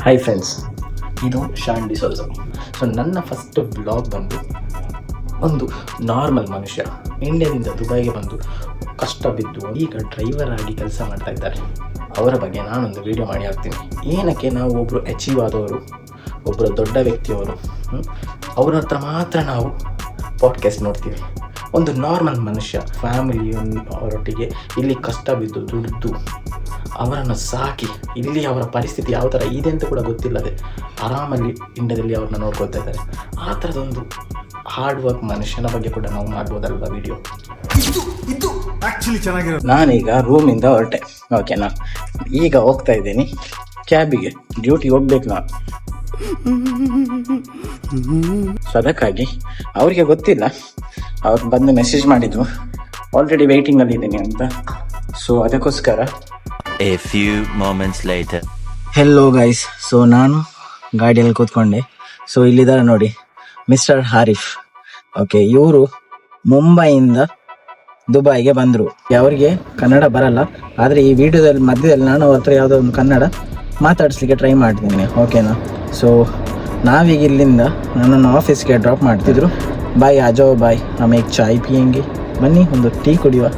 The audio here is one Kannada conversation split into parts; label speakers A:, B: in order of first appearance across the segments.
A: ಹಾಯ್ ಫ್ರೆಂಡ್ಸ್, ಇದು ಶಾನ್ ಡಿಸೋಜ. ಸೊ ನನ್ನ ಫಸ್ಟ್ ಬ್ಲಾಗ್ ಬಂದು ಒಂದು ನಾರ್ಮಲ್ ಮನುಷ್ಯ ಇಂಡಿಯಾದಿಂದ ದುಬೈಗೆ ಬಂದು ಕಷ್ಟ ಬಿದ್ದು ಈಗ ಡ್ರೈವರ್ ಆಗಿ ಕೆಲಸ ಮಾಡ್ತಾ ಇದ್ದಾರೆ. ಅವರ ಬಗ್ಗೆ ನಾನೊಂದು ವಿಡಿಯೋ ಮಾಡಿ ಹಾಕ್ತೀನಿ. ಏನಕ್ಕೆ ನಾವು ಒಬ್ಬರು ಅಚೀವ್ ಆದವರು, ಒಬ್ಬರು ದೊಡ್ಡ ವ್ಯಕ್ತಿಯವರು, ಅವ್ರ ಹತ್ರ ಮಾತ್ರ ನಾವು ಪಾಡ್ಕಾಸ್ಟ್ ನೋಡ್ತೀವಿ. ಒಂದು ನಾರ್ಮಲ್ ಮನುಷ್ಯ ಅವರೊಟ್ಟಿಗೆ ಇಲ್ಲಿ ಕಷ್ಟ ಬಿದ್ದು ದುಡಿದು ಅವರನ್ನು ಸಾಕಿ ಇಲ್ಲಿ ಅವರ ಪರಿಸ್ಥಿತಿ ಯಾವ ಥರ ಇದೆ ಅಂತ ಕೂಡ ಗೊತ್ತಿಲ್ಲದೆ ಆರಾಮಲ್ಲಿ ಇಂಡಿಯಾದಲ್ಲಿ ಅವ್ರನ್ನ ನೋಡ್ಕೊಳ್ತಾ ಇದ್ದಾರೆ. ಆ ಥರದೊಂದು ಹಾರ್ಡ್ ವರ್ಕ್ ಮನುಷ್ಯನ ಬಗ್ಗೆ ಕೂಡ ನಾವು ಮಾಡ್ಬೋದಲ್ವ ವಿಡಿಯೋ. ನಾನೀಗ ರೂಮಿಂದ ಹೊರಟೆ, ಓಕೆನಾ. ಈಗ ಹೋಗ್ತಾ ಇದ್ದೀನಿ ಕ್ಯಾಬಿಗೆ, ಡ್ಯೂಟಿ ಹೋಗ್ಬೇಕು ನಾನು. ಸೊ ಅದಕ್ಕಾಗಿ ಅವ್ರಿಗೆ ಗೊತ್ತಿಲ್ಲ, ಅವ್ರು ಬಂದು ಮೆಸೇಜ್ ಮಾಡಿದ್ರು ಆಲ್ರೆಡಿ ವೆಯ್ಟಿಂಗಲ್ಲಿ ಇದ್ದೀನಿ ಅಂತ. ಸೊ ಅದಕ್ಕೋಸ್ಕರ
B: A few moments later.
A: Hello guys, so ನಾನು ಗಾಡಿಯಲ್ಲಿ ಕೂತ್ಕೊಂಡೆ. ಸೊ ಇಲ್ಲಿದ್ದಾರೆ ನೋಡಿ, ಮಿಸ್ಟರ್ ಹಾರಿಫ್. ಓಕೆ, ಇವರು ಮುಂಬೈಯಿಂದ ದುಬೈಗೆ ಬಂದರು. ಅವರಿಗೆ ಕನ್ನಡ ಬರಲ್ಲ, ಆದರೆ ಈ ವಿಡಿಯೋದಲ್ಲಿ ಮಧ್ಯದಲ್ಲಿ ನಾನು ಅವ್ರ ಹತ್ರ ಯಾವುದೋ ಒಂದು ಕನ್ನಡ ಮಾತಾಡಿಸ್ಲಿಕ್ಕೆ ಟ್ರೈ ಮಾಡ್ತೀನಿ, ಓಕೆನಾ. ಸೊ ನಾವೀಗ ಇಲ್ಲಿಂದ ನನ್ನನ್ನು ಆಫೀಸ್ಗೆ ಡ್ರಾಪ್ ಮಾಡ್ತಿದ್ರು. ಬಾಯ್ ಆಜೋ ಬಾಯ್, ಆಮೇಲೆ ಚಾಯ್ ಪಿಯಂಗೆ, ಬನ್ನಿ ಒಂದು ಟೀ ಕುಡಿಯುವ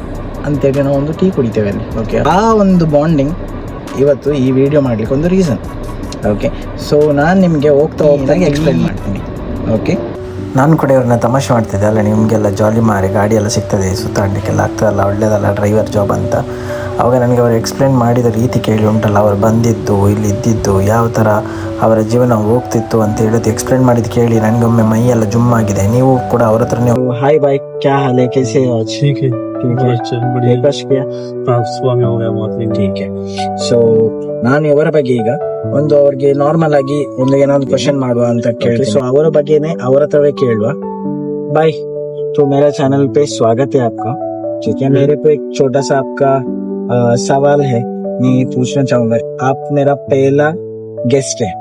A: ಅಂತೇಳಿ ನಾವು ಒಂದು ಟೀ ಕುಡಿತೇವೆ ಅಲ್ಲಿ. ಓಕೆ, ಆ ಒಂದು ಬಾಂಡಿಂಗ್ ಇವತ್ತು ಈ ವಿಡಿಯೋ ಮಾಡಲಿಕ್ಕೆ ಒಂದು ರೀಸನ್. ಓಕೆ, ಸೊ ನಾನು ನಿಮಗೆ ಹೋಗ್ತಾ ಎಕ್ಸ್ಪ್ಲೈನ್ ಮಾಡ್ತೀನಿ. ಓಕೆ, ನಾನು ಕೂಡ ಇವ್ರನ್ನ ತಮಾಷೆ ಮಾಡ್ತಿದ್ದೆ, ಅಲ್ಲ ನಿಮಗೆಲ್ಲ ಜಾಲಿ ಮಾರಿ ಗಾಡಿ ಎಲ್ಲ ಸಿಗ್ತದೆ, ಸುತ್ತಾಡಲಿಕ್ಕೆಲ್ಲ ಆಗ್ತದಲ್ಲ, ಒಳ್ಳೇದಲ್ಲ ಡ್ರೈವರ್ ಜಾಬ್ ಅಂತ. ಅವಾಗ ನನಗೆ ಅವರು ಎಕ್ಸ್ಪ್ಲೈನ್ ಮಾಡಿದ ರೀತಿ ಕೇಳಿ ಉಂಟಲ್ಲ, ಅವರು ಬಂದಿದ್ದು ಇಲ್ಲಿ ಇದ್ದಿದ್ದು ಯಾವ ಥರ ಅವರ ಜೀವನ ಹೋಗ್ತಿತ್ತು ಅಂತ ಹೇಳೋದು ಎಕ್ಸ್ಪ್ಲೈನ್ ಮಾಡಿದ್ದು ಕೇಳಿ ನನಗೊಮ್ಮೆ ಮೈ ಎಲ್ಲ ಜುಮ್ ಆಗಿದೆ. ನೀವು ಕೂಡ ಅವ್ರ ಹತ್ರ ನೀವು ಹಾಯ್ ಬಾಯ್ ಕ್ಯಾ ಹಾಲೆ ಕೈಸೆ ಸೊ ನಾನು ಇವರ ಬಗ್ಗೆ ಈಗ ಒಂದು ಅವ್ರಿಗೆ ನಾರ್ಮಲ್ ಆಗಿ ಒಂದು ಏನಾದ್ರು ಕ್ವಶನ್ ಮಾಡುವ ಅಂತ ಕೇಳಿ, ಸೊ ಅವರ ಬಗ್ಗೆನೆ ಅವರ ಹತ್ರವೇ ಕೇಳುವ. ಬಾಯ್, तो मेरा चैनल पे स्वागत है आपका. ठीक है, मेरे को एक छोटा सा आपका सवाल है, मैं पूछना चाहूंगा. आप मेरा पहला गेस्ट है,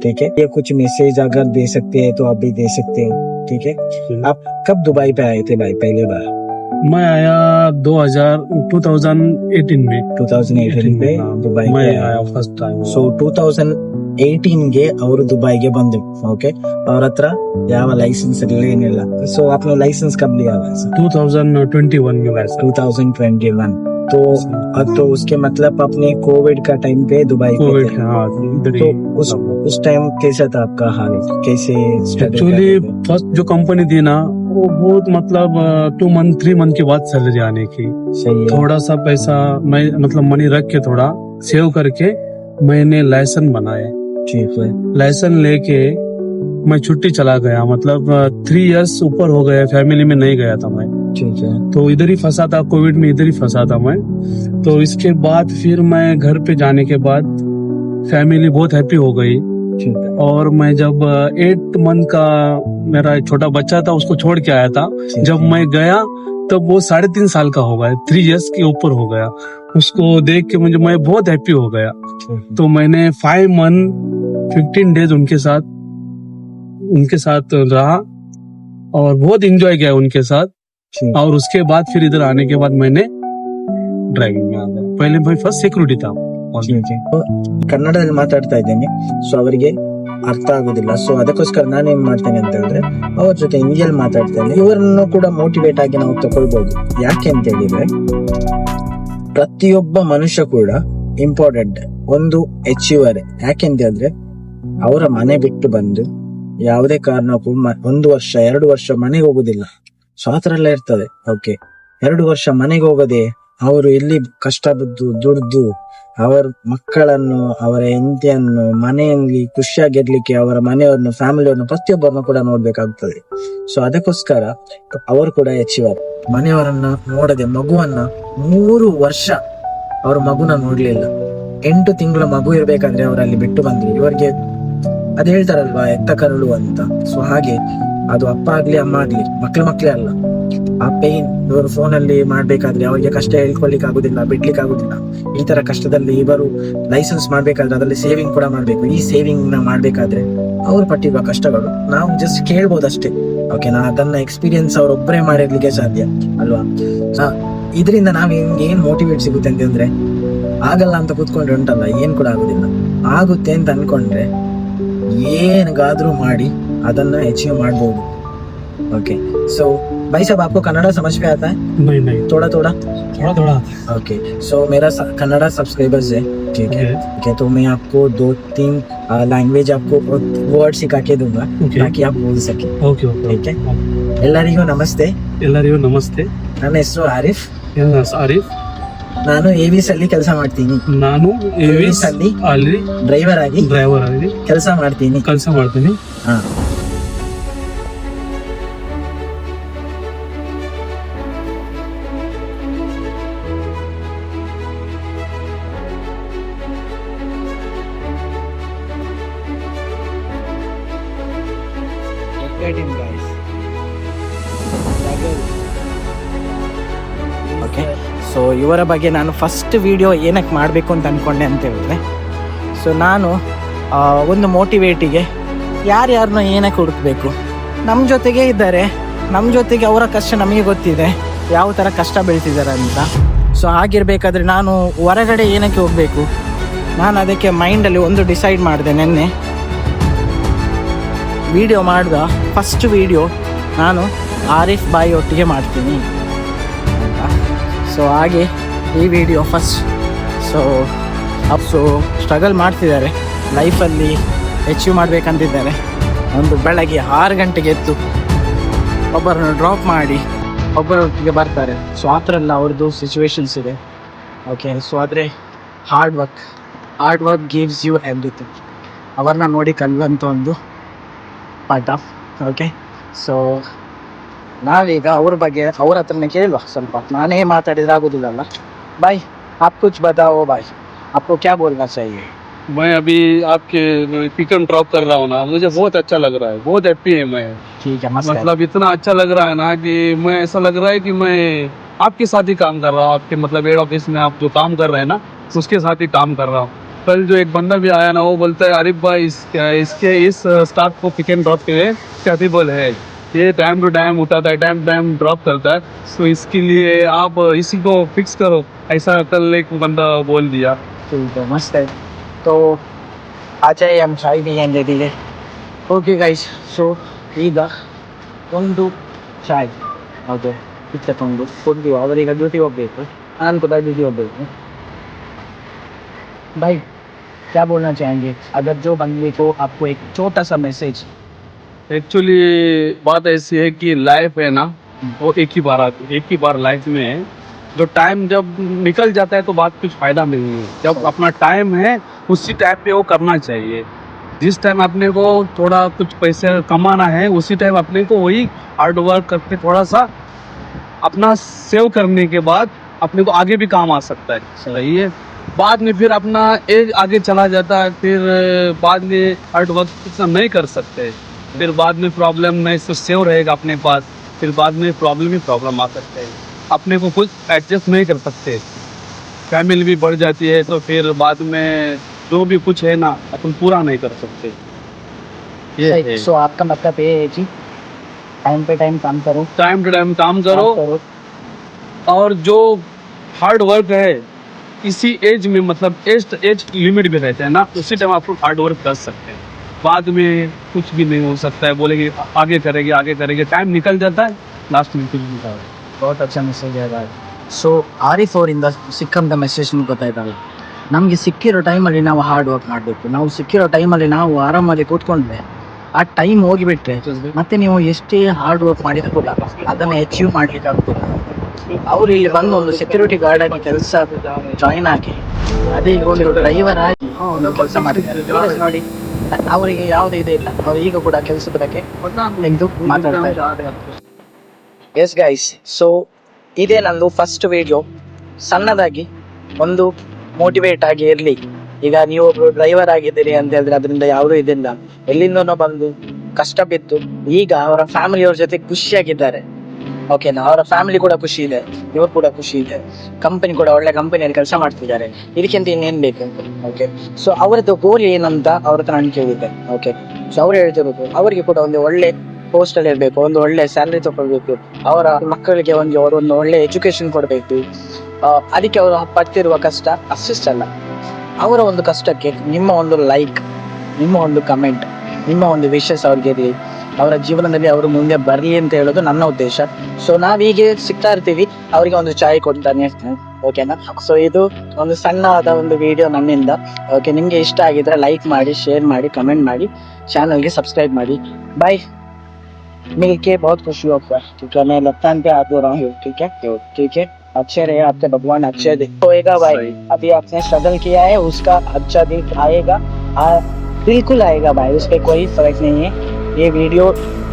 A: ठीक है. ये कुछ मैसेज अगर दे सकते हैं तो आप भी दे सकते हैं, ठीक है. आप कब दुबई पे आए थे भाई पहले बार?
C: मैं आया 2018 में
A: 2018 पे दुबई
C: मैं आया फर्स्ट टाइम.
A: ಸೊ 2018ಗೆ ಅವರು ದುಬೈಗೆ ಬಂದ್ರು. ಓಕೆ, ಅವ್ರ ಹತ್ರ ಯಾವ ಲೈಸೆನ್ಸ್ ಇರಲಿಲ್ಲ, ಏನಿಲ್ಲ. ಸೊ आपने लाइसेंस कब लिया था?
C: 2021 में वैसे
A: 2021. तो उसके मतलब अपने कोविड का टाइम पे दुबई पे थे. तो उस टाइम कैसा था आपका हाल, कैसे
C: एक्चुअली फर्स्ट जो कंपनी थी ना, वो बहुत मतलब 2 मंथ 3 मंथ के बाद सैलरी आने की.
A: सही है.
C: थोड़ा सा पैसा मैं मतलब मनी रख के थोड़ा सेव करके मैंने लाइसेंस बनाए.
A: ठीक है.
C: लाइसेंस लेके मैं छुट्टी चला गया, मतलब 3 इयर्स ऊपर हो गया, फैमिली में नहीं गया था मैं.
A: ठीक है.
C: तो इधर ही फंसा था, कोविड में इधर ही फंसा था मैं. तो इसके बाद फिर मैं घर पे जाने के बाद फैमिली बहुत हैप्पी हो गई. और मैं जब 8 मंथ का मेरा एक छोटा बच्चा था, उसको छोड़ के आया था. जब मैं गया तब वो 3.5 साल का हो गया, 3 इयर्स के ऊपर हो गया. उसको देख के मैं बहुत हैप्पी हो गया. तो मैंने 5 मंथ 15 डेज उनके साथ रहा और बहुत एंजॉय किया उनके साथ. और उसके बाद फिर इधर आने के बाद मैंने ड्राइविंग में आ गया. पहले मैं फर्स्ट सिक्योरिटी था.
A: ಕನ್ನಡದಲ್ಲಿ ಮಾತಾಡ್ತಾ ಇದ್ದೇನೆ, ಸೊ ಅವರಿಗೆ ಅರ್ಥ ಆಗುದಿಲ್ಲ. ಸೊ ಅದಕ್ಕೋಸ್ಕರ ನಾನು ಏನ್ ಮಾಡ್ತೇನೆ ಅಂತ ಹೇಳಿದ್ರೆ ಅವ್ರ ಜೊತೆ ಹಿಂದಿಯಲ್ಲಿ ಮಾತಾಡ್ತೇನೆ. ಇವರನ್ನು ಕೂಡ ಮೋಟಿವೇಟ್ ಆಗಿ ನಾವು ತಗೊಳ್ಬಹುದು. ಯಾಕೆ ಅಂತ ಹೇಳಿದ್ರೆ ಪ್ರತಿಯೊಬ್ಬ ಮನುಷ್ಯ ಕೂಡ ಇಂಪಾರ್ಟೆಂಟ್, ಒಂದು ಅಚೀವರ್. ಯಾಕೆಂತ ಹೇಳಿದ್ರೆ ಅವರ ಮನೆ ಬಿಟ್ಟು ಬಂದು ಯಾವುದೇ ಕಾರಣಕ್ಕೂ 1 ವರ್ಷ 2 ವರ್ಷ ಮನೆಗೆ ಹೋಗುದಿಲ್ಲ. ಸೊ ಆ ತರ ಎಲ್ಲ ಇರ್ತದೆ. ಓಕೆ, 2 ವರ್ಷ ಮನೆಗೆ ಹೋಗದೆ ಅವರು ಎಲ್ಲಿ ಕಷ್ಟ ಬಿದ್ದು ದುಡ್ದು ಅವರ ಮಕ್ಕಳನ್ನು, ಅವರ ಹೆಂಡತಿಯನ್ನು ಮನೆಯಲ್ಲಿ ಖುಷಿಯಾಗಿರ್ಲಿಕ್ಕೆ ಅವರ ಮನೆಯವ್ರನ್ನ, ಫ್ಯಾಮಿಲಿಯವ್ರನ್ನ, ಪ್ರತಿಯೊಬ್ಬರನ್ನ ಕೂಡ ನೋಡ್ಬೇಕಾಗ್ತದೆ. ಸೊ ಅದಕ್ಕೋಸ್ಕರ ಅವರು ಕೂಡ ಅಚೀವರ್. ಮನೆಯವರನ್ನ ನೋಡದೆ ಮಗುವನ್ನ 3 ವರ್ಷ ಅವ್ರ ಮಗುನ ನೋಡ್ಲಿಲ್ಲ. 8 ತಿಂಗಳ ಮಗು ಇರ್ಬೇಕಾದ್ರೆ ಅವರಲ್ಲಿ ಬಿಟ್ಟು ಬಂದ್ರು. ಇವರಿಗೆ ಅದ್ ಹೇಳ್ತಾರಲ್ವಾ, ಎತ್ತ ಕರಳು ಅಂತ. ಸೊ ಹಾಗೆ ಅದು ಅಪ್ಪ ಆಗ್ಲಿ ಅಮ್ಮ ಆಗ್ಲಿ ಮಕ್ಳೇ ಅಲ್ಲ. ಆ ಪೇನ್ ಇವರು ಫೋನಲ್ಲಿ ಮಾಡ್ಬೇಕಾದ್ರೆ ಅವರಿಗೆ ಕಷ್ಟ ಹೇಳ್ಕೊಳ್ಲಿಕ್ಕೆ ಆಗುದಿಲ್ಲ, ಬಿಡ್ಲಿಕ್ಕೆ ಆಗುದಿಲ್ಲ. ಈ ತರ ಕಷ್ಟದಲ್ಲಿ ಇವರು ಲೈಸೆನ್ಸ್ ಮಾಡ್ಬೇಕಾದ್ರೆ ಅದರಲ್ಲಿ ಸೇವಿಂಗ್ ಕೂಡ ಮಾಡ್ಬೇಕು. ಈ ಸೇವಿಂಗ್ ನ ಮಾಡ್ಬೇಕಾದ್ರೆ ಅವ್ರು ಪಟ್ಟಿರುವ ಕಷ್ಟಗಳು ನಾವು ಜಸ್ಟ್ ಕೇಳ್ಬೋದಷ್ಟೇ. ಓಕೆನಾ. ಅದನ್ನ ಎಕ್ಸ್ಪೀರಿಯನ್ಸ್ ಅವ್ರೊಬ್ಬರೇ ಮಾಡಿರ್ಲಿಕ್ಕೆ ಸಾಧ್ಯ ಅಲ್ವಾ. ಇದರಿಂದ ನಾವ್ ಹಿಂಗೆ ಏನ್ ಮೋಟಿವೇಟ್ ಸಿಗುತ್ತೆ ಅಂತಂದ್ರೆ, ಆಗಲ್ಲ ಅಂತ ಕೂತ್ಕೊಂಡ್ರೆ ಉಂಟಲ್ಲ, ಏನ್ ಕೂಡ ಆಗುದಿಲ್ಲ. ಆಗುತ್ತೆ ಅಂತ ಅನ್ಕೊಂಡ್ರೆ ಏನಾದ್ರೂ ಮಾಡಿ ಅದನ್ನ ಅಚೀವ್ ಮಾಡ್ಬೋದು. ओके सो भाई साहब आपको कन्नड़ा समझ में आता है?
C: नहीं
A: थोड़ा थोड़ा
C: थोड़ा
A: ओके सो मेरा कन्नड़ा सब्सक्राइबर्स है, ठीक है ठीक है. तो मैं आपको 2-3 लैंग्वेज आपको वर्ड सिखा के दूंगा ताकि आप बोल सके.
C: ओके
A: ठीक है. ಎಲ್ಲರಿಗೂ ನಮಸ್ತೆ.
C: ಎಲ್ಲರಿಗೂ ನಮಸ್ತೆ.
A: ನನ್ನ ಹೆಸರು ಆರಿಫ್.
C: ಆರಿಫ್.
A: ನಾನು ಏವಿಸ್ ಅಲ್ಲಿ ಕೆಲಸ ಮಾಡ್ತೀನಿ.
C: ನಾನು ಏವಿಸ್ ಅಲ್ಲಿ
A: ಡ್ರೈವರ್ ಆಗಿ ಕೆಲಸ ಮಾಡ್ತೀನಿ. ಹಾ. ಓಕೆ ಸೊ ಇವರ ಬಗ್ಗೆ ನಾನು ಫಸ್ಟ್ ವಿಡಿಯೋ ಏನಕ್ಕೆ ಮಾಡಬೇಕು ಅಂತ ಅಂದ್ಕೊಂಡೆ ಅಂತ ಹೇಳಿದ್ರೆ, ಸೊ ನಾನು ಒಂದು ಮೋಟಿವೇಟಿಗೆ ಯಾರ್ಯಾರನ್ನ ಏನಕ್ಕೆ ಹುಡುಕಬೇಕು, ನಮ್ಮ ಜೊತೆಗೆ ಇದ್ದಾರೆ, ನಮ್ಮ ಜೊತೆಗೆ ಅವರ ಕಷ್ಟ ನಮಗೆ ಗೊತ್ತಿದೆ, ಯಾವ ಥರ ಕಷ್ಟ ಬೀಳ್ತಿದ್ದಾರೆ ಅಂತ. ಸೊ ಹಾಗಿರ್ಬೇಕಾದ್ರೆ ನಾನು ಹೊರಗಡೆ ಏನಕ್ಕೆ ಹೋಗಬೇಕು, ನಾನು ಅದಕ್ಕೆ ಮೈಂಡಲ್ಲಿ ಒಂದು ಡಿಸೈಡ್ ಮಾಡಿದೆ. ನೆನ್ನೆ ವಿಡಿಯೋ ಮಾಡಿದ ಫಸ್ಟ್ ವಿಡಿಯೋ ನಾನು ಆರಿಫ್ ಬಾಯ್ ಒಟ್ಟಿಗೆ ಮಾಡ್ತೀನಿ ಅಂತ. ಸೊ ಹಾಗೆ ಈ ವಿಡಿಯೋ ಫಸ್ಟ್. ಸೊ ಸ್ಟ್ರಗಲ್ ಮಾಡ್ತಿದ್ದಾರೆ ಲೈಫಲ್ಲಿ, ಅಚೀವ್ ಮಾಡಬೇಕಂತಿದ್ದಾರೆ. ಒಂದು ಬೆಳಗ್ಗೆ 6 ಗಂಟೆಗೆ ಎದ್ದು ಒಬ್ಬರನ್ನು ಡ್ರಾಪ್ ಮಾಡಿ ಒಬ್ಬರೊಟ್ಟಿಗೆ ಬರ್ತಾರೆ. ಸೊ ಆ ಥರ ಎಲ್ಲ ಅವ್ರದ್ದು ಸಿಚುವೇಶನ್ಸ್ ಇದೆ. ಓಕೆ ಸೊ ಆದರೆ hard work gives you everything. ಅವ್ರನ್ನ ನೋಡಿ ಕಲಿಯುವಂಥ ಒಂದು ಪಾಠ. ಓಕೆ ಸೊ ನಾವೀಗ ಅವ್ರ ಬಗ್ಗೆ ಅವ್ರ ಹತ್ರನೇ ಕೇಳುವ ಸ್ವಲ್ಪ. ನಾನೇ ಮಾತಾಡಿದ್ರೆ ಆಗೋದಿಲ್ಲಲ್ಲ. ಬಾಯ್ आप कुछ बताओ भाई, आपको क्या बोलना चाहिए?
C: मैं अभी आपके पिक एंड ड्रॉप कर रहा हूँ ना, मुझे बहुत अच्छा लग रहा है, बहुत हैप्पी है मैं.
A: ठीक है, मस्त
C: मतलब इतना अच्छा लग रहा है ना कि मैं ऐसा लग रहा है कि मैं आपके साथ ही काम कर रहा हूँ. आपके मतलब हेड ऑफिस में आप जो काम कर रहे हैं ना, उसके साथ ही काम कर रहा हूँ. कल जो एक बंदा भी आया ना, वो बोलता है आरिफ भाई इसके इस स्टाफ को पिक एंड ड्रॉप के लिए कैपेबल है, ये टाइम टू टाइम उठाता है, टाइम टू टाइम ड्रॉप करता है, तो इसके लिए आप इसी को फिक्स करो, ऐसा कल एक बंदा बोल दिया.
A: ठीक है, मस्त है. तो आ जाइए, हम चाय पियेंगे धीरे. ओके गाइस, ಸೊ ಈಗ ಒಂದು ಚಾಯ್ ಓಕೆ ಇತ್ತಕೊಂಡು ಕೊಟ್ಟು ಅವರೀಗ ಡ್ಯೂಟಿ ಹೋಗ್ಬೇಕು, ನಾನು ಕೂಡ ಡ್ಯೂಟಿ ಹೋಗ್ಬೇಕು. भाई क्या बोलना चाहेंगे अगर जो बंदे को आपको एक छोटा सा मैसेज?
C: एक्चुअली बात ऐसी है कि लाइफ है ना, वो एक ही बार लाइफ में है. जो टाइम जब निकल जाता है तो बात कुछ फायदा नहीं है. जब अपना टाइम है उसी टाइम पे वो करना चाहिए. जिस टाइम अपने को थोड़ा कुछ पैसे कमाना है, उसी टाइम अपने को वही हार्ड वर्क करके थोड़ा सा अपना सेव करने के बाद अपने को आगे भी काम आ सकता है. सही है. बाद में फिर अपना एज आगे चला जाता है, फिर बाद में हार्ड वर्क इतना नहीं कर सकते, फिर बाद में प्रॉब्लम नहीं तो सेव रहेगा अपने पास, फिर बाद में प्रॉब्लम आ सकते हैं. अपने को कुछ एडजस्ट नहीं कर सकते, फैमिली भी बढ़ जाती है, तो फिर बाद में जो भी कुछ है ना अपन पूरा नहीं कर सकते. ये
A: सो आपका मतलब ये है कि टाइम पे टाइम काम करो,
C: टाइम टू टाइम काम करो, और जो हार्ड वर्क है इसी एज में, मतलब एज लिमिट भी रहते हैं ना, उसी टाइम आप हार्ड वर्क कर सकते हैं. बाद में कुछ भी नहीं हो सकता है, बोलेंगे आगे करेंगे, टाइम निकल जाता है, लास्ट में कुछ नहीं होता है.
A: बहुत अच्छा ಮೆಸೇಜ್ है भाई. ಸೊ ಆರಿಫ್ ಅವರಿಂದ ಸಿಕ್ಕಂಥ ಮೆಸೇಜ್ ಗೊತ್ತಾಯ್ತಲ್ಲ, ನಮಗೆ ಸಿಕ್ಕಿರೋ ಟೈಮಲ್ಲಿ ನಾವು ಹಾರ್ಡ್ ವರ್ಕ್ ಮಾಡಬೇಕು. ನಾವು ಸಿಕ್ಕಿರೋ ಟೈಮಲ್ಲಿ ನಾವು ಆರಾಮಾಗಿ ಕೂತ್ಕೊಂಡ್ರೆ ಆ ಟೈಮ್ ಹೋಗಿಬಿಟ್ರೆ ಮತ್ತೆ ನೀವು ಎಷ್ಟೇ ಹಾರ್ಡ್ ವರ್ಕ್ ಮಾಡಿದ್ರು ಕೂಡ ಅದನ್ನು ಅಚೀವ್ ಮಾಡ್ಲಿಕ್ಕೆ ಆಗೋದಿಲ್ಲ. ಅವರು ಇಲ್ಲಿ ಬಂದು ಒಂದು ಸೆಕ್ಯೂರಿಟಿ ಗಾರ್ಡ್ ಆಗಿ ಕೆಲಸ ಜಾಯಿನ್ ಆಗಿ ಅದೇ ಒಂದು ಡ್ರೈವರ್ ಆಗಿ ಒಂದು ಕೆಲಸ ಮಾಡಿದ್ದಾರೆ ನೋಡಿ. ಅವರಿಗೆ ಯಾವುದೇ ಇದೆ ಇಲ್ಲ, ಅವ್ರು ಈಗ ಕೂಡ ಕೆಲಸದ ಬಗ್ಗೆ ಎಂದು ಮಾತಾಡ್ತಾ ಇದ್ದಾರೆ. ಎಸ್ ಗೈಸ್, ಸೊ ಇದೇ ನಂದು ಫಸ್ಟ್ ವಿಡಿಯೋ. ಸಣ್ಣದಾಗಿ ಒಂದು ಮೋಟಿವೇಟ್ ಆಗಿ ಇರಲಿ. ಈಗ ನೀವು ಒಬ್ರು ಡ್ರೈವರ್ ಆಗಿದ್ದೀರಿ ಅಂತ ಹೇಳಿದ್ರೆ ಅದರಿಂದ ಯಾವುದೂ ಇದಿಲ್ಲ, ಎಲ್ಲಿಂದನೋ ಬಂದು ಕಷ್ಟ ಬಿದ್ದು ಈಗ ಅವರ ಫ್ಯಾಮಿಲಿಯವ್ರ ಜೊತೆ ಖುಷಿಯಾಗಿದ್ದಾರೆ. ಓಕೆನಾ, ಅವರ ಫ್ಯಾಮಿಲಿ ಕೂಡ ಖುಷಿ ಇದೆ, ಇವ್ರು ಕೂಡ ಖುಷಿ ಇದೆ, ಕಂಪನಿ ಕೂಡ ಒಳ್ಳೆ ಕಂಪನಿಯಲ್ಲಿ ಕೆಲಸ ಮಾಡ್ತಿದ್ದಾರೆ. ಇದಕ್ಕಿಂತ ಇನ್ನೇನು ಬೇಕು? ಓಕೆ, ಸೊ ಅವರದ್ದು ಗೋಲ್ ಏನಂತ ಅವ್ರ ಹತ್ರ ನಾನು ಕೇಳಿದ್ದೆ. ಓಕೆ, ಸೊ ಅವ್ರು ಹೇಳ್ತಿರೋದು ಅವರಿಗೆ ಕೂಡ ಒಂದು ಒಳ್ಳೆ ಪೋಸ್ಟ್ ಅಲ್ಲಿ ಇರಬೇಕು, ಒಂದು ಒಳ್ಳೆ ಸ್ಯಾಲರಿ ತಗೊಳ್ಬೇಕು, ಅವರ ಮಕ್ಕಳಿಗೆ ಒಂದು ಒಳ್ಳೆ ಎಜುಕೇಶನ್ ಕೊಡಬೇಕು. ಅದಕ್ಕೆ ಅವರು ಪಡ್ತಿರುವ ಕಷ್ಟ ಅಷ್ಟಿಷ್ಟಲ್ಲ. ಅವರ ಒಂದು ಕಷ್ಟಕ್ಕೆ ನಿಮ್ಮ ಒಂದು ಲೈಕ್, ನಿಮ್ಮ ಒಂದು ಕಮೆಂಟ್, ನಿಮ್ಮ ಒಂದು ವಿಶಸ್ ಅವ್ರಿಗೆ ಇರಲಿ, ಅವರ ಜೀವನದಲ್ಲಿ ಅವರು ಮುಂದೆ ಬರಲಿ ಅಂತ ಹೇಳೋದು ನನ್ನ ಉದ್ದೇಶ. ಸೊ ನಾವೀಗೆ ಸಿಗ್ತಾ ಇರ್ತೀವಿ, ಅವರಿಗೆ ಒಂದು ಚಾಯ್ ಕೊಡ್ತಾನೆ, ಓಕೆನಾ? ಸೊ ಇದು ಒಂದು ಸಣ್ಣವಾದ ಒಂದು ವಿಡಿಯೋ ನನ್ನಿಂದ. ಓಕೆ, ನಿಮಗೆ ಇಷ್ಟ ಆಗಿದ್ರೆ ಲೈಕ್ ಮಾಡಿ, ಶೇರ್ ಮಾಡಿ, ಕಮೆಂಟ್ ಮಾಡಿ, ಚಾನಲ್ಗೆ ಸಬ್ಸ್ಕ್ರೈಬ್ ಮಾಡಿ. बाय. मिलके बहुत खुशी होता है, ठीक है? मैं लगता है आप रहा हूँ, ठीक है? ठीक है, अच्छे रहे, आपके भगवान अच्छे दिन होएगा भाई. अभी आपने स्ट्रगल किया है, उसका अच्छा दिन आएगा, बिल्कुल आएगा भाई, उस पर कोई फर्क नहीं है. ये वीडियो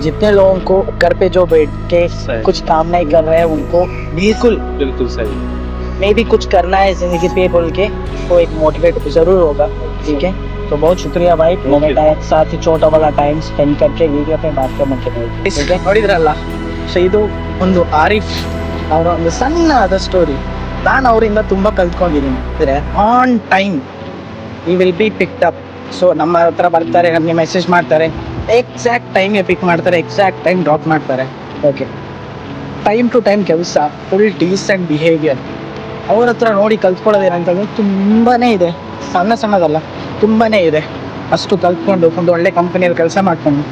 A: जितने लोगों को घर पे जो बैठ के कुछ काम नहीं कर रहे हैं उनको बिल्कुल सही, मैं भी कुछ करना है जिंदगी पे बोल के तो एक मोटिवेट जरूर होगा, ठीक है? तो बहुत शुक्रिया भाई, मैंने टाइम साथ ही छोटा वाला टाइम स्पेंड करके वीडियो पे बात करने के लिए. ನೋಡಿದ್ರಲ್ಲ, ಸೊ ಇದು ಒಂದು ಆರಿಫ್ ಅವರ ಒಂದು ಸಣ್ಣದಾದ ಸ್ಟೋರಿ. ನಾನು ಅವರಿಂದ ತುಂಬಾ ಕಲ್ತ್ಕೊಂಡಿದ್ದೀನಿ. ಅಂದರೆ ಆನ್ ಟೈಮ್ ಈ will be picked up. So ನಮ್ಮ ಹತ್ರ ಬರ್ತಾರೆ, ನಮಗೆ ಮೆಸೇಜ್ ಮಾಡ್ತಾರೆ, ಎಕ್ಸಾಕ್ಟ್ ಟೈಮ್ಗೆ ಪಿಕ್ ಮಾಡ್ತಾರೆ, ಎಕ್ಸಾಕ್ಟ್ ಟೈಮ್ ಡ್ರಾಪ್ ಮಾಡ್ತಾರೆ. ಓಕೆ, ಟೈಮ್ ಟು ಟೈಮ್ ಕೆಲಸ, ಫುಲ್ ಡೀಸೆಂಟ್ ಬಿಹೇವಿಯರ್. ಅವ್ರ ಹತ್ರ ನೋಡಿ ಕಲ್ತ್ಕೊಳ್ಳೋದೇನಂತಂದ್ರೆ ತುಂಬಾ ಇದೆ, ಸಣ್ಣದಲ್ಲ, ತುಂಬಾ ಇದೆ. ಅಷ್ಟು ಕಲ್ತ್ಕೊಂಡು ಒಂದು ಒಳ್ಳೆ ಕಂಪನಿಯಲ್ಲಿ ಕೆಲಸ ಮಾಡ್ಕೊಂಡು,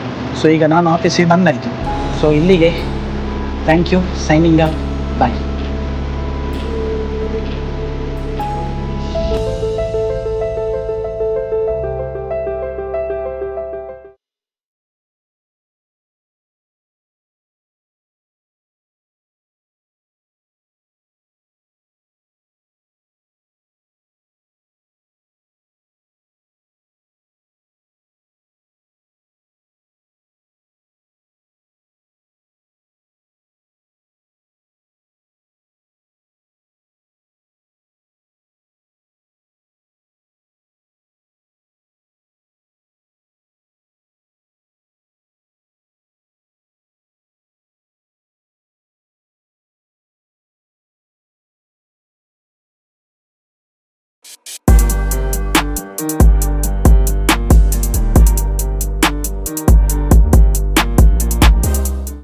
A: ಸೊ ಈಗ ನಾನು ಆಫೀಸಿಗೆ ಬಂದಾಯಿತು. ಸೊ ಇಲ್ಲಿಗೆ thank you, signing out, bye.